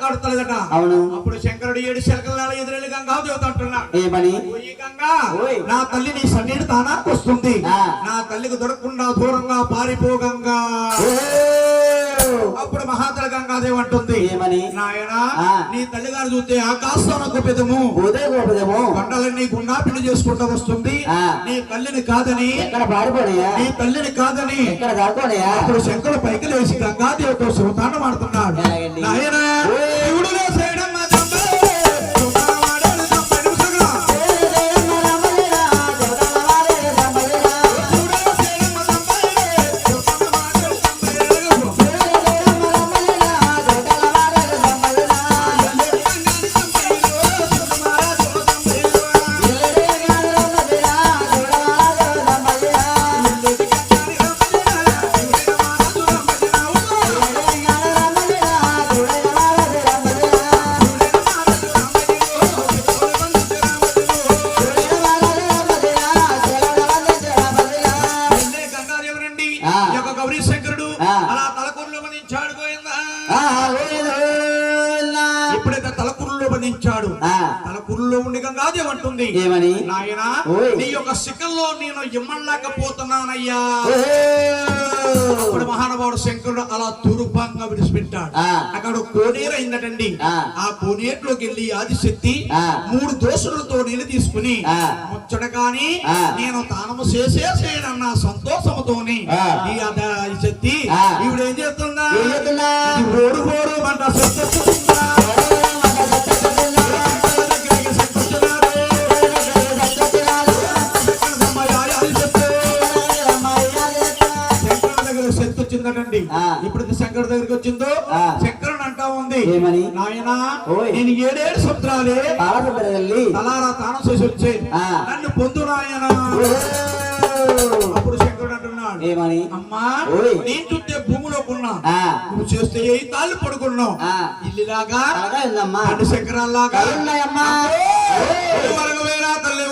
కడతలేదట. అవును. అప్పుడు శంకరుడు 7 శిలకల ఎదురెళ్ళి గంగా దేవత అంటున్నాడు, ఏమని? ఈ గంగా నా తల్లి నీ సన్నిధి తానాకు వస్తుంది, నా తల్లికి దొరకకుండా దూరంగా పారిపో గంగా. అప్పుడు మహాతల గంగాదేవి అంటుంది, ఏమని? నాయన నీ తల్లి గారు చూస్తే ఆకాశం గోపితము కొండలన్నీ గుండా పెళ్లి చేసుకుంటూ వస్తుంది, నీ తల్లిని కాదని ఎక్కడ పారిపోయా, నీ తల్లిని కాదని ఎక్కడ దాకోనయా. అప్పుడు శంకరుడు పైకి లేచి గంగాదేవితో శివతాండం ఆడుతున్నాడు. నాయన శివుడులో చేయడం అలా తలకూరులో బంధించాడు గోవిందా. ఎప్పుడైతే తలకూరులో బంధించాడు, తలకూరులో ఉండి గంగాదేవి అంటుంది, ఏమని? నాయనా నీ యొక్క శిఖంలో నేను ఇమ్మలేకపోతున్నానయ్యా. అప్పుడు మహానుభావుడు శంకరుడు అలా తురుపంగా విడిచిపెట్టాడు. అక్కడ కోనేరు అయిందటండి. ఆ కోనేరులోకి వెళ్ళి ఆదిశక్తి 3 దోషులతో నీళ్ళు తీసుకుని ముచ్చట కానీ నేను తానము చేసేసేనన్న సంతోషముతోని ఈ ఆదిశక్తి ఈవిడేం చేస్తుందా, ఓడు ఓడు మంట వచ్చిందటండి. ఇప్పుడు శంకర్ దగ్గరికి వచ్చిందో శంకరుడు అంటా ఉంది, నాయనా నేను 7 సముద్రాలే తలారా తానం చేసి వచ్చే నన్ను పొందు నాయనా. అప్పుడు శంకరుడు అంటున్నాడు, ఏమని? అమ్మా నేను చూస్తే భూమిలో కొన్నా, నువ్వు చేస్తే ఏ తాళ్ళు పడుకున్నావు, ఇల్లులాగా 2 శంకరాల్లాగా తల్లి